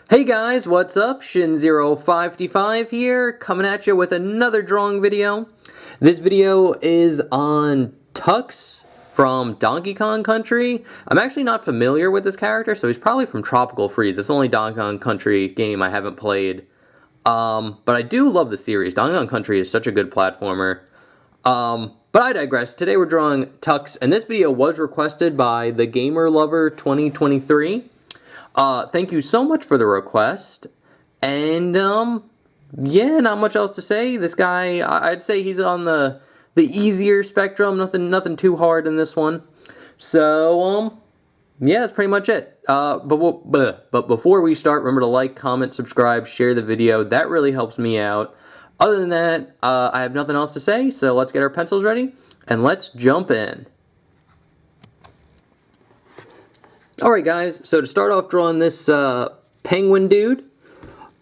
Hey guys, what's up? Shin0555 here, coming at you with another drawing video. This video is on Tux from Donkey Kong Country. I'm actually not familiar with this character, so he's probably from Tropical Freeze. It's the only Donkey Kong Country game I haven't played. But I do love the series. Donkey Kong Country is such a good platformer. But I digress. Today we're drawing Tux, and this video was requested by the Gamer Lover 2023. Thank you so much for the request, and, yeah, not much else to say. This guy, I'd say he's on the easier spectrum, nothing too hard in this one. So, yeah, that's pretty much it. But before we start, remember to like, comment, subscribe, share the video. That really helps me out. Other than that, I have nothing else to say, so let's get our pencils ready, and let's jump in. Alright guys, so to start off drawing this penguin dude,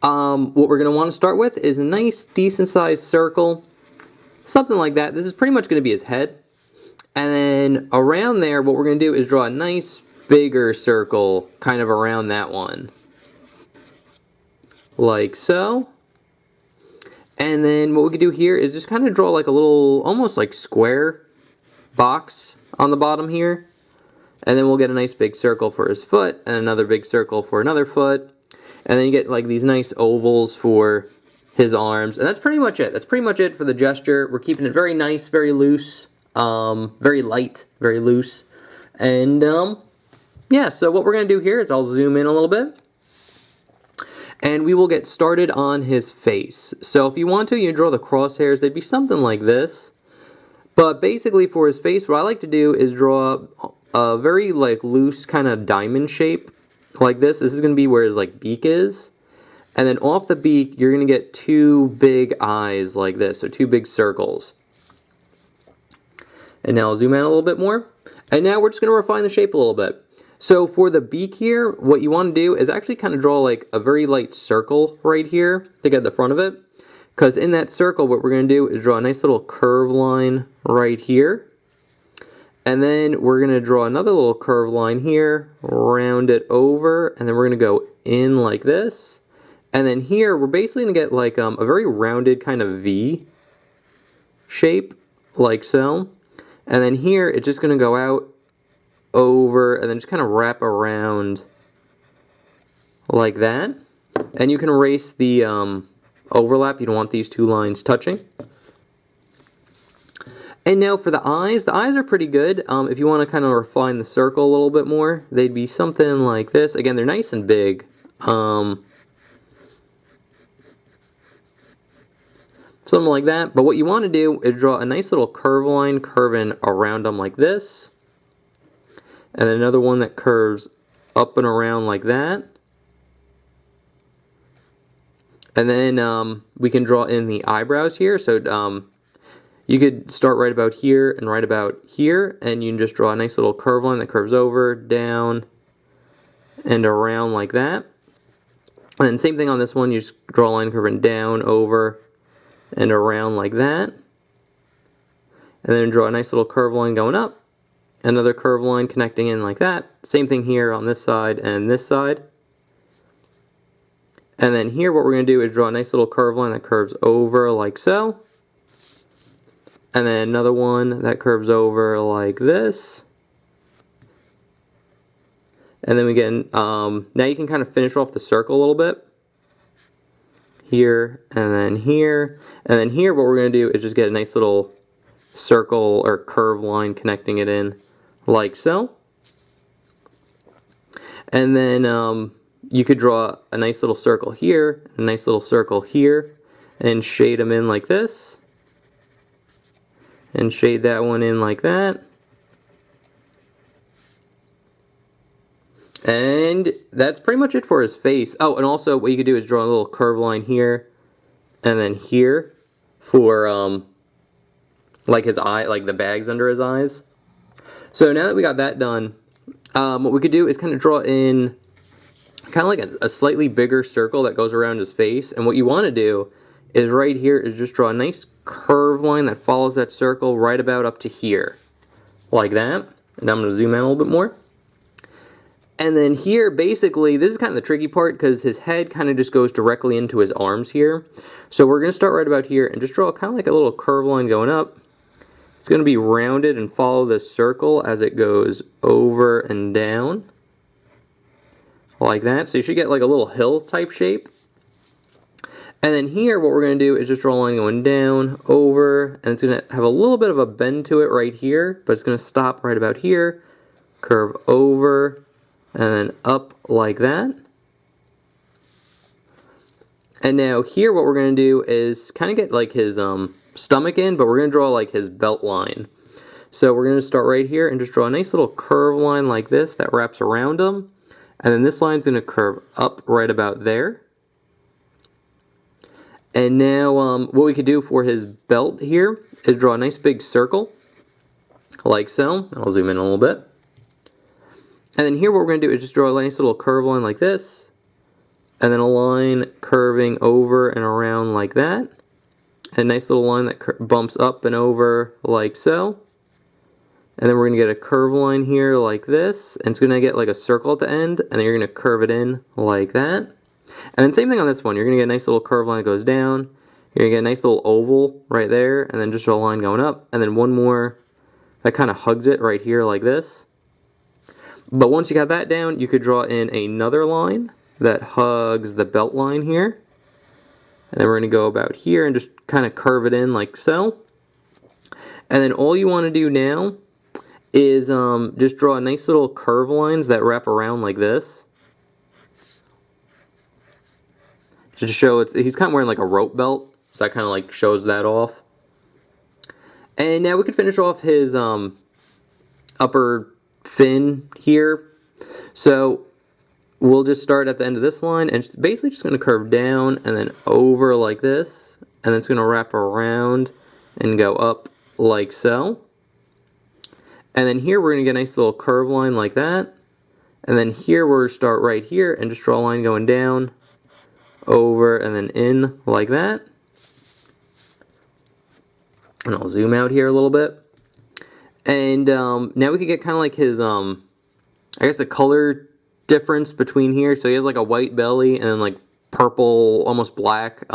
what we're going to want to start with is a nice decent sized circle, something like that. This is pretty much going to be his head, and then around there what we're going to do is draw a nice bigger circle kind of around that one, like so. And then what we could do here is just kind of draw like a little almost like square box on the bottom here. And then we'll get a nice big circle for his foot, and another big circle for another foot. And then you get like these nice ovals for his arms. And that's pretty much it. That's pretty much it for the gesture. We're keeping it very nice, very loose, very light, very loose. And yeah, so what we're going to do here is I'll zoom in a little bit. And we will get started on his face. So if you want to, you draw the crosshairs. They'd be something like this. But basically for his face, what I like to do is draw a very like loose kind of diamond shape like this. This is going to be where his like beak is. And then off the beak, you're going to get two big eyes like this. So two big circles. And now I'll zoom in a little bit more. And now we're just going to refine the shape a little bit. So for the beak here, what you want to do is actually kind of draw like a very light circle right here to get the front of it. Because in that circle, what we're going to do is draw a nice little curve line right here. And then we're going to draw another little curve line here, round it over, and then we're going to go in like this. And then here, we're basically going to get like a very rounded kind of V shape, like so. And then here, it's just going to go out, over, and then just kind of wrap around like that. And you can erase the overlap. You don't want these two lines touching. And now for the eyes are pretty good. If you want to kind of refine the circle a little bit more, they'd be something like this. Again, they're nice and big. Something like that. But what you want to do is draw a nice little curve line curving around them like this. And then another one that curves up and around like that. And then we can draw in the eyebrows here. So you could start right about here and right about here, and you can just draw a nice little curve line that curves over, down, and around like that. And then same thing on this one, you just draw a line curving down, over, and around like that. And then draw a nice little curve line going up, another curve line connecting in like that. Same thing here on this side and this side. And then here what we're going to do is draw a nice little curve line that curves over like so. And then another one that curves over like this. And then we get, now you can kind of finish off the circle a little bit. Here, and then here. And then here what we're going to do is just get a nice little circle or curve line connecting it in like so. And then you could draw a nice little circle here, a nice little circle here, and shade them in like this. And shade that one in like that. And that's pretty much it for his face. Oh, and also what you could do is draw a little curve line here and then here for like his eye, like the bags under his eyes. So now that we got that done, what we could do is kind of draw in kind of like a slightly bigger circle that goes around his face. And what you want to do is right here is just draw a nice curve line that follows that circle right about up to here. Like that. And I'm going to zoom in a little bit more. And then here, basically, this is kind of the tricky part because his head kind of just goes directly into his arms here. So we're going to start right about here and just draw kind of like a little curve line going up. It's going to be rounded and follow this circle as it goes over and down. Like that. So you should get like a little hill type shape. And then here, what we're going to do is just draw a line going down, over, and it's going to have a little bit of a bend to it right here, but it's going to stop right about here, curve over, and then up like that. And now here what we're going to do is kind of get like his stomach in, but we're going to draw like his belt line. So we're going to start right here and just draw a nice little curve line like this that wraps around him. And then this line's going to curve up right about there. And now what we could do for his belt here is draw a nice big circle like so. I'll zoom in a little bit. And then here what we're going to do is just draw a nice little curve line like this. And then a line curving over and around like that. And a nice little line that bumps up and over like so. And then we're going to get a curve line here like this. And it's going to get like a circle at the end. And then you're going to curve it in like that. And then same thing on this one. You're going to get a nice little curve line that goes down. You're going to get a nice little oval right there. And then just a line going up. And then one more that kind of hugs it right here like this. But once you got that down, you could draw in another line that hugs the belt line here. And then we're going to go about here and just kind of curve it in like so. And then all you want to do now is just draw a nice little curve lines that wrap around like this. To show he's kind of wearing like a rope belt, so that kind of like shows that off. And now we can finish off his upper fin here. So we'll just start at the end of this line and it's basically just going to curve down and then over like this, and then it's going to wrap around and go up like so. And then here we're going to get a nice little curve line like that. And then here we're going to start right here and just draw a line going down, over, and then in like that. And I'll zoom out here a little bit. And now we can get kind of like his, I guess the color difference between here. So he has like a white belly and then like purple, almost black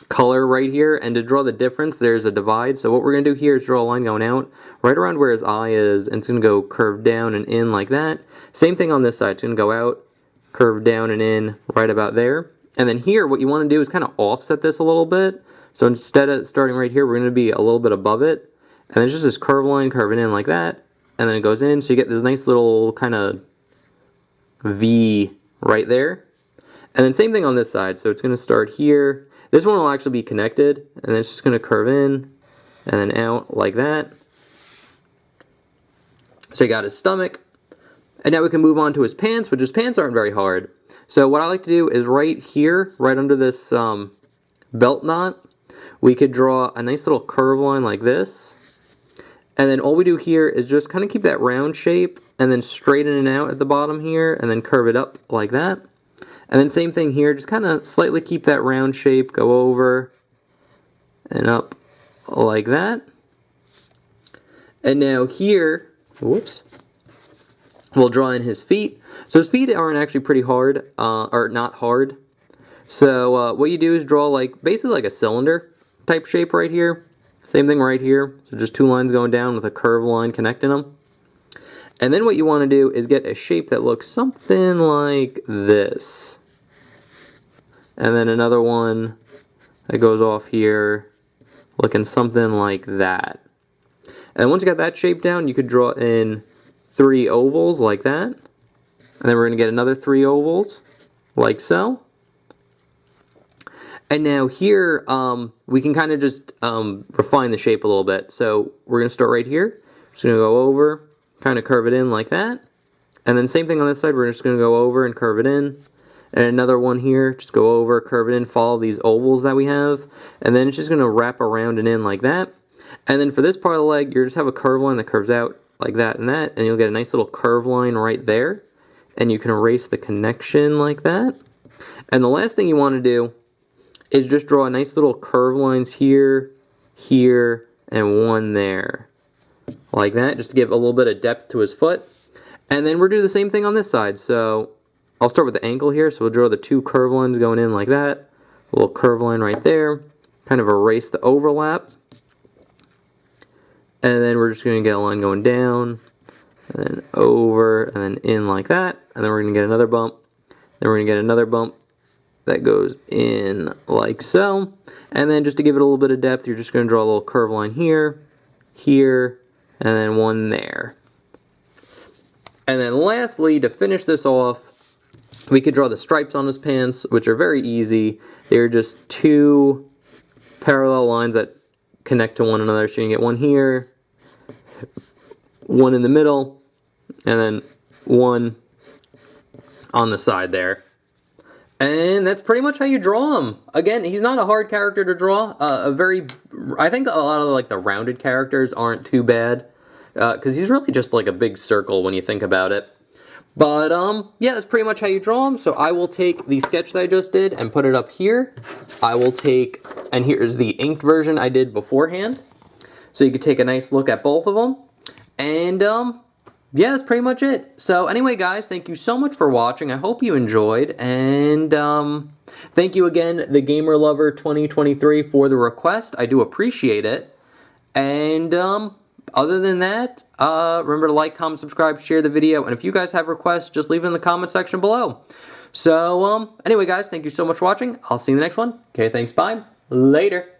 color right here. And to draw the difference, there's a divide. So what we're going to do here is draw a line going out right around where his eye is. And it's going to go curve down and in like that. Same thing on this side. It's going to go out, curve down and in right about there. And then here what you want to do is kind of offset this a little bit. So instead of starting right here, we're going to be a little bit above it. And there's just this curve line curving in like that. And then it goes in. So you get this nice little kind of V right there. And then same thing on this side. So it's going to start here. This one will actually be connected. And then it's just going to curve in and then out like that. So you got his stomach. And now we can move on to his pants, but his pants aren't very hard. So what I like to do is right here, right under this belt knot, we could draw a nice little curve line like this. And then all we do here is just kind of keep that round shape and then straighten it out at the bottom here and then curve it up like that. And then same thing here, just kind of slightly keep that round shape, go over and up like that. And now here, whoops, we'll draw in his feet. So his feet aren't actually pretty hard, or not hard. So what you do is draw like basically like a cylinder type shape right here. Same thing right here. So just two lines going down with a curved line connecting them. And then what you want to do is get a shape that looks something like this. And then another one that goes off here looking something like that. And once you got that shape down, you could draw in 3 ovals like that. And then we're going to get another 3 ovals like so. And now here, we can kind of just refine the shape a little bit. So we're going to start right here. Just going to go over, kind of curve it in like that. And then same thing on this side, we're just going to go over and curve it in. And another one here, just go over, curve it in, follow these ovals that we have. And then it's just going to wrap around and in like that. And then for this part of the leg, you just have a curve line that curves out like that and that. And you'll get a nice little curve line right there. And you can erase the connection like that. And the last thing you want to do is just draw a nice little curve lines here, here, and one there. Like that, just to give a little bit of depth to his foot. And then we're doing the same thing on this side. So I'll start with the angle here. So we'll draw the two curve lines going in like that. A little curve line right there. Kind of erase the overlap. And then we're just going to get a line going down, and then over, and then in like that. And then we're going to get another bump. Then we're going to get another bump that goes in like so. And then just to give it a little bit of depth, you're just going to draw a little curve line here, here, and then one there. And then lastly, to finish this off, we could draw the stripes on his pants, which are very easy. They're just two parallel lines that connect to one another. So you can get one here, one in the middle, and then one on the side there. And that's pretty much how you draw him. Again, he's not a hard character to draw. I think a lot of like the rounded characters aren't too bad, because he's really just like a big circle when you think about it. But yeah, that's pretty much how you draw him. So I will take the sketch that I just did and put it up here. I will take, and here's the inked version I did beforehand. So you could take a nice look at both of them. And yeah, that's pretty much it. So anyway, guys, thank you so much for watching. I hope you enjoyed. And thank you again, The Gamer Lover 2023, for the request. I do appreciate it. And other than that, remember to like, comment, subscribe, share the video. And if you guys have requests, just leave it in the comment section below. So anyway, guys, thank you so much for watching. I'll see you in the next one. Okay, thanks. Bye. Later.